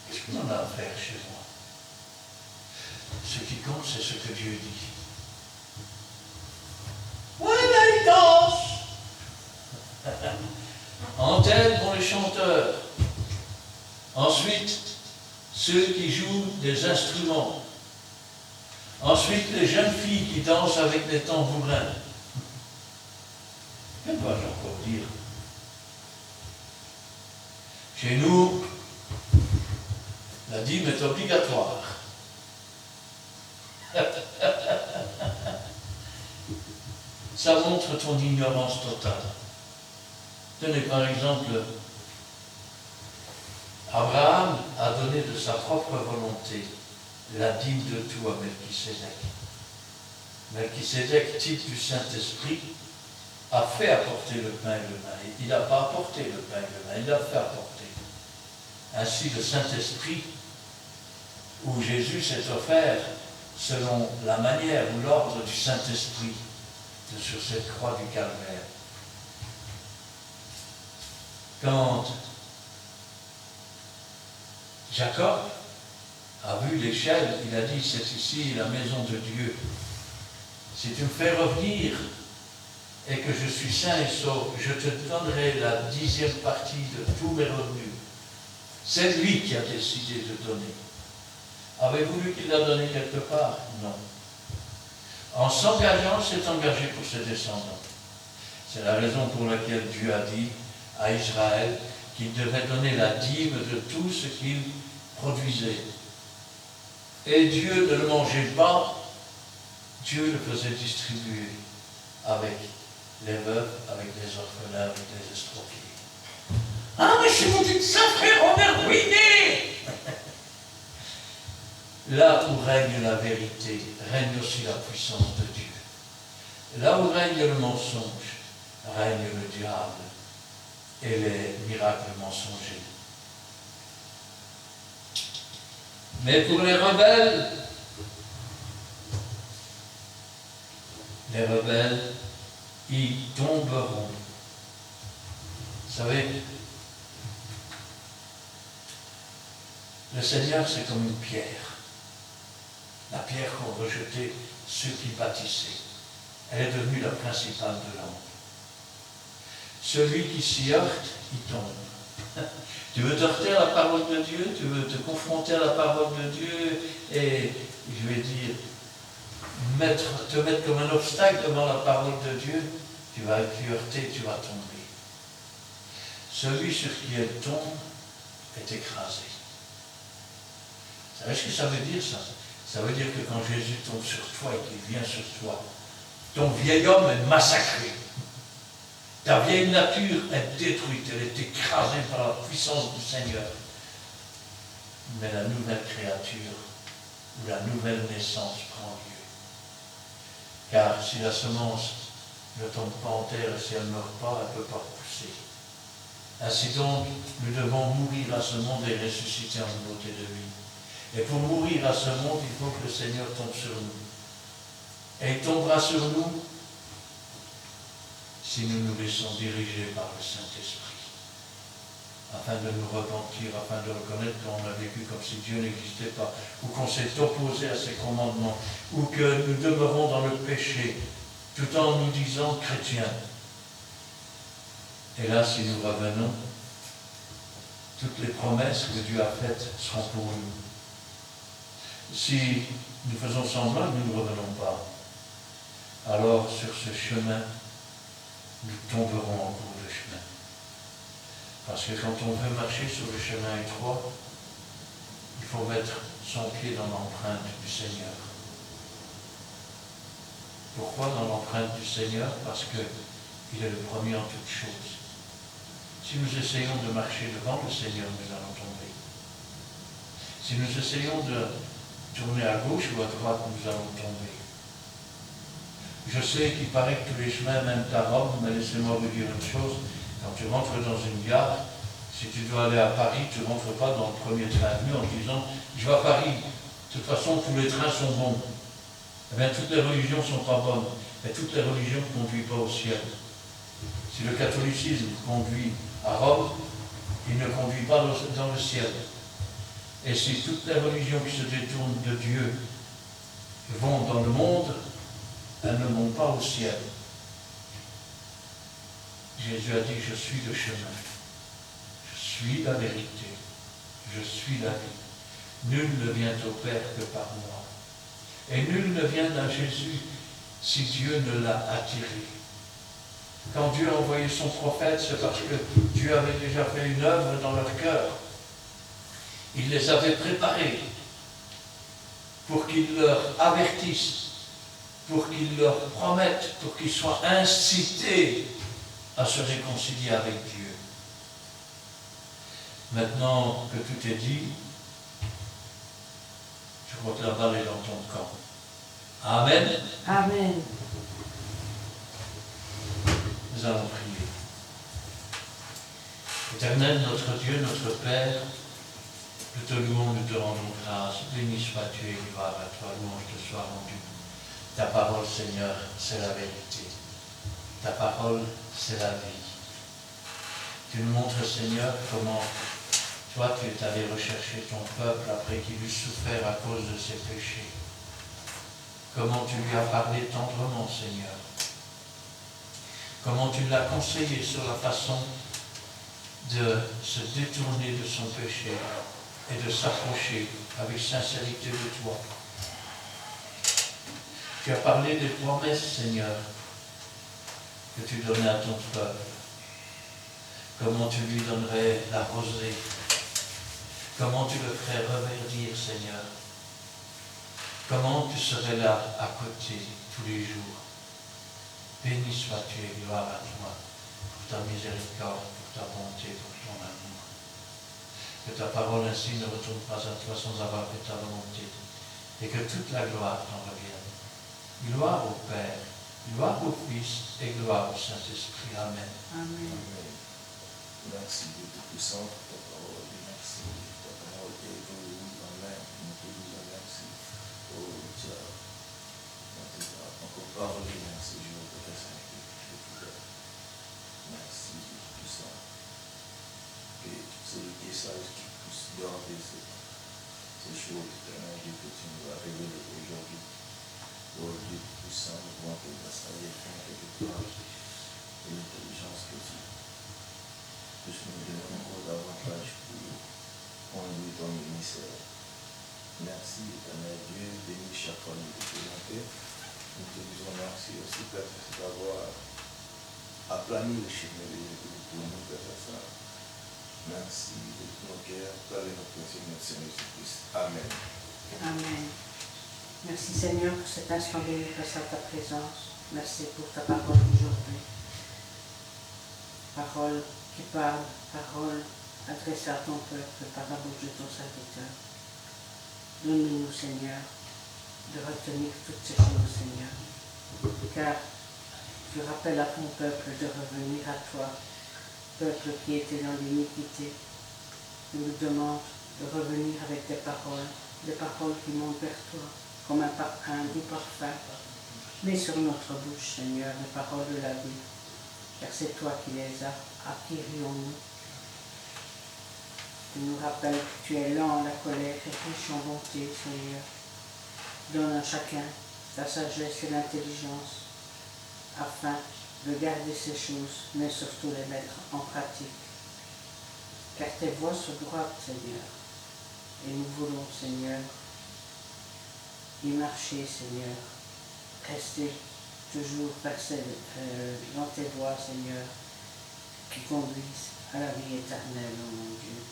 S1: Qu'est-ce qu'on en a à faire chez moi? Ce qui compte, c'est ce que Dieu dit. Ouais, mais il danse! En tête vont les chanteurs. Ensuite, ceux qui jouent des instruments. Ensuite, les jeunes filles qui dansent avec des tambourins. Que dois-je encore dire? Chez nous, la dîme est obligatoire. Ça montre ton ignorance totale. Tenez par exemple, Abraham a donné de sa propre volonté la dîme de tout à Melchisédek. Melchisédek, type du Saint-Esprit, a fait apporter le pain et le vin. Il n'a pas apporté le pain et le vin, il l'a fait apporter. Ainsi, le Saint-Esprit, où Jésus s'est offert selon la manière ou l'ordre du Saint-Esprit sur cette croix du Calvaire. Quand Jacob a vu l'échelle, il a dit, c'est ici la maison de Dieu. Si tu me fais revenir, et que je suis sain et sauf, je te donnerai la 10e partie de tous mes revenus. C'est lui qui a décidé de donner. Avez-vous lu qu'il l'a donné quelque part? Non. En s'engageant, il s'est engagé pour ses descendants. C'est la raison pour laquelle Dieu a dit à Israël qu'il devait donner la dîme de tout ce qu'il produisait. Et Dieu ne le mangeait pas, Dieu le faisait distribuer avec les veuves, avec les orphelins, avec les estropiés. Ah, mais si vous dites ça, frère, on est ruiné. Là où règne la vérité, règne aussi la puissance de Dieu. Là où règne le mensonge, règne le diable et les miracles mensongers. Mais pour les rebelles, ils tomberont. Vous savez, le Seigneur, c'est comme une pierre. La pierre qu'ont rejetée ceux qui bâtissaient. Elle est devenue la principale de l'ombre. Celui qui s'y heurte, il tombe. Tu veux te heurter à la parole de Dieu, tu veux te confronter à la parole de Dieu et, je vais dire, te mettre comme un obstacle devant la parole de Dieu, tu vas être heurté, tu vas tomber. Celui sur qui elle tombe est écrasé. Vous savez ce que ça veut dire, ça? Ça veut dire que quand Jésus tombe sur toi et qu'il vient sur toi, ton vieil homme est massacré. Ta vieille nature est détruite, elle est écrasée par la puissance du Seigneur. Mais la nouvelle créature, ou la nouvelle naissance prend lieu. Car si la semence ne tombe pas en terre et si elle ne meurt pas, elle ne peut pas pousser. Ainsi donc, nous devons mourir à ce monde et ressusciter en nouveauté de vie. Et pour mourir à ce monde, il faut que le Seigneur tombe sur nous. Et il tombera sur nous si nous nous laissons diriger par le Saint-Esprit, afin de nous repentir, afin de reconnaître qu'on a vécu comme si Dieu n'existait pas, ou qu'on s'est opposé à ses commandements, ou que nous demeurons dans le péché, tout en nous disant chrétiens. Et là, si nous revenons, toutes les promesses que Dieu a faites seront pour nous. Si nous faisons semblant que nous ne revenons pas, alors sur ce chemin, nous tomberons en cours de chemin. Parce que quand on veut marcher sur le chemin étroit, il faut mettre son pied dans l'empreinte du Seigneur. Pourquoi dans l'empreinte du Seigneur? Parce qu'il est le premier en toutes choses. Si nous essayons de marcher devant le Seigneur, nous allons tomber. Si nous essayons de tourner à gauche ou à droite, nous allons tomber. Je sais qu'il paraît que tous les chemins mènent à Rome, mais laissez-moi vous dire une chose. Quand tu rentres dans une gare, si tu dois aller à Paris, tu ne rentres pas dans le premier train venu en disant « je vais à Paris, de toute façon tous les trains sont bons ». Eh bien, toutes les religions ne sont pas bonnes, mais toutes les religions ne conduisent pas au ciel. Si le catholicisme conduit à Rome, il ne conduit pas dans le ciel. Et si toutes les religions qui se détournent de Dieu vont dans le monde, elles ne montent pas au ciel. Jésus a dit, je suis le chemin, je suis la vérité, je suis la vie. Nul ne vient au Père que par moi. Et nul ne vient à Jésus si Dieu ne l'a attiré. Quand Dieu a envoyé son prophète, c'est parce que Dieu avait déjà fait une œuvre dans leur cœur. Il les avait préparés pour qu'ils leur avertissent, pour qu'ils leur promettent, pour qu'ils soient incités à se réconcilier avec Dieu. Maintenant que tout est dit, je crois que la balle est dans ton camp. Amen.
S3: Amen.
S1: Nous allons prier. Éternel, notre Dieu, notre Père, nous te louons, nous te rendons grâce. Béni sois-tu et gloire à toi, louange te soit rendue. Ta parole, Seigneur, c'est la vérité. Ta parole, c'est la vie. Tu nous montres, Seigneur, comment toi, tu es allé rechercher ton peuple après qu'il eut souffert à cause de ses péchés. Comment tu lui as parlé tendrement, Seigneur. comment tu l'as conseillé sur la façon de se détourner de son péché et de s'approcher avec sincérité de toi. Tu as parlé des promesses, Seigneur, que tu donnais à ton peuple. Comment tu lui donnerais la rosée. Comment tu le ferais reverdir, Seigneur. Comment tu serais là à côté tous les jours. Béni sois-tu et gloire à toi pour ta miséricorde, pour ta bonté, pour ton amour. Que ta parole ainsi ne retourne pas à toi sans avoir fait ta volonté et que toute la gloire t'en revienne. Gloire au Père, gloire au Fils et gloire au Saint-Esprit. Amen.
S3: Amen.
S2: Merci Dieu Tout-Puissant pour ta parole. Merci. Ta parole est venue. Amen. Nous te disons merci. Oh, tu as encore parlé dans ce jour de ta sainteté. Merci Dieu Tout-Puissant. Que celui qui est sage qui puisse garder ces choses éternelles que tu nous as révélées aujourd'hui. Oh Dieu Tout-Puissant, nous voulons que la sagesse quelque part et l'intelligence que tu puisses nous donner encore davantage pour conduire ton ministère. Merci, éternel Dieu, bénis chaque fois nous te présenter. Nous te disons merci aussi, Père, d'avoir aplani le chemin de Jésus pour nous, Père, ça. Merci de tout nos cœurs, par notre Seigneur Jésus-Christ. Amen.
S3: Amen. Merci Seigneur pour cet instant béni face à ta présence. Merci pour ta parole d'aujourd'hui. Parole qui parle, parole adressée à ton peuple par la bouche de ton serviteur. Donne-nous, Seigneur, de retenir toutes ces choses, Seigneur. Car tu rappelles à ton peuple de revenir à toi, peuple qui était dans l'iniquité. Tu nous demandes de revenir avec des paroles qui montent vers toi, comme un doux parfum. Mets sur notre bouche, Seigneur, les paroles de la vie, car c'est toi qui les as. À qui rions-nous? Tu nous rappelles que tu es lent à la colère et riche en bonté, Seigneur. Donne à chacun la sagesse et l'intelligence, afin de garder ces choses, mais surtout les mettre en pratique. Car tes voies sont droites, Seigneur, et nous voulons, Seigneur, y marcher, Seigneur, rester toujours versés dans tes voies, Seigneur, qui conduisent à la vie éternelle, oh mon Dieu.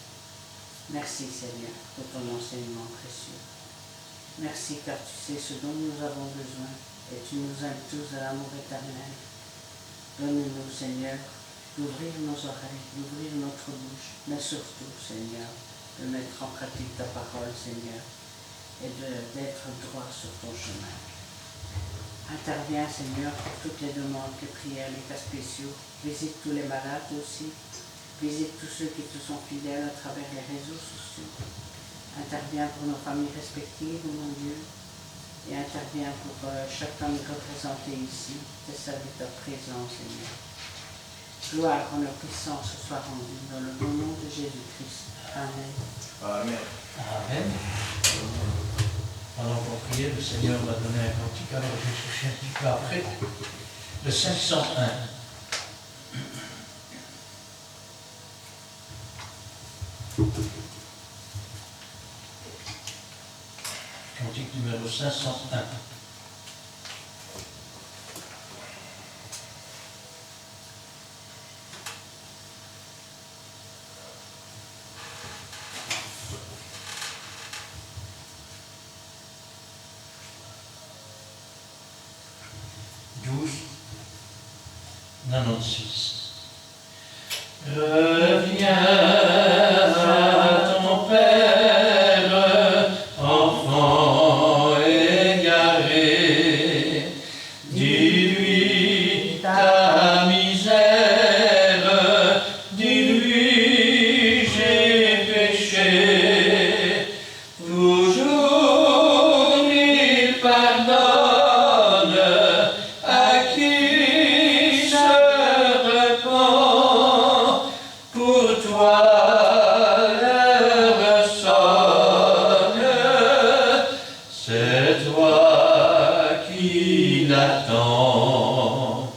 S3: Merci, Seigneur, pour ton enseignement précieux. Merci, car tu sais ce dont nous avons besoin, et tu nous aimes tous à l'amour éternel. Donne-nous, Seigneur, d'ouvrir nos oreilles, d'ouvrir notre bouche, mais surtout, Seigneur, de mettre en pratique ta parole, Seigneur, et d'être droit sur ton chemin. Interviens, Seigneur, pour toutes les demandes, les prières, les cas spéciaux. Visite tous les malades aussi. Visite tous ceux qui te sont fidèles à travers les réseaux sociaux. Interviens pour nos familles respectives, mon Dieu. Et interviens pour chaque famille représentée ici. Tes serviteurs présents, Seigneur. Gloire, honneur, puissance soit rendue dans le bon nom de Jésus-Christ. Amen.
S2: Amen.
S1: Amen. Pendant qu'on priait, le Seigneur m'a donné un cantique, alors j'ai cherché un petit peu après. Le 501. Cantique numéro 501. Reviens à ton Père, enfant égaré, dis-lui ta misère, dis-lui j'ai péché, toujours il pardonne à qui se repent, pour toi l'heure sonne, c'est toi qui l'attends.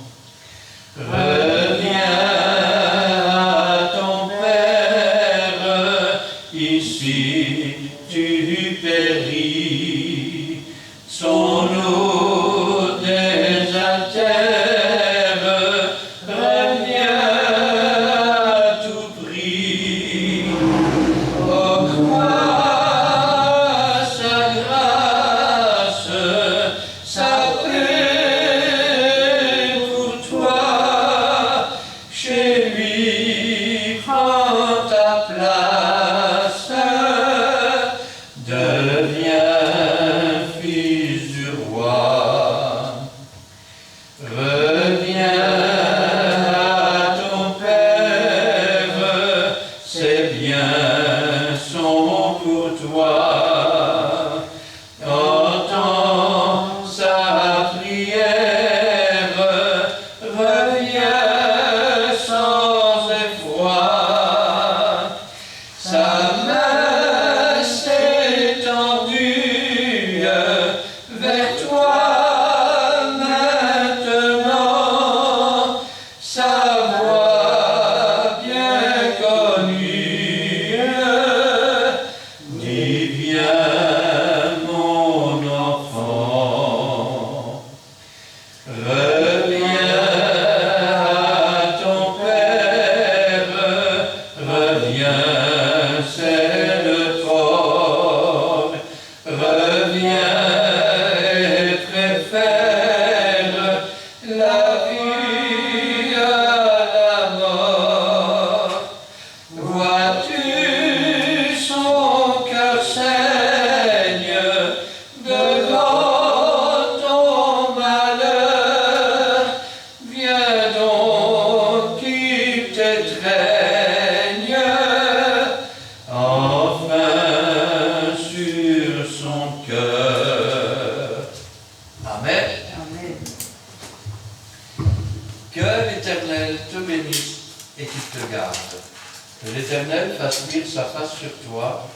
S1: l'Éternel fasse luire sa face sur toi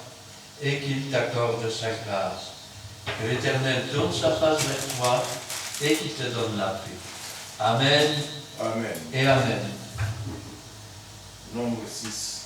S1: et qu'il t'accorde sa grâce. Que l'Éternel tourne sa face vers toi et qu'il te donne la paix. Amen
S2: Amen.
S1: et Amen.
S2: Nombre 6.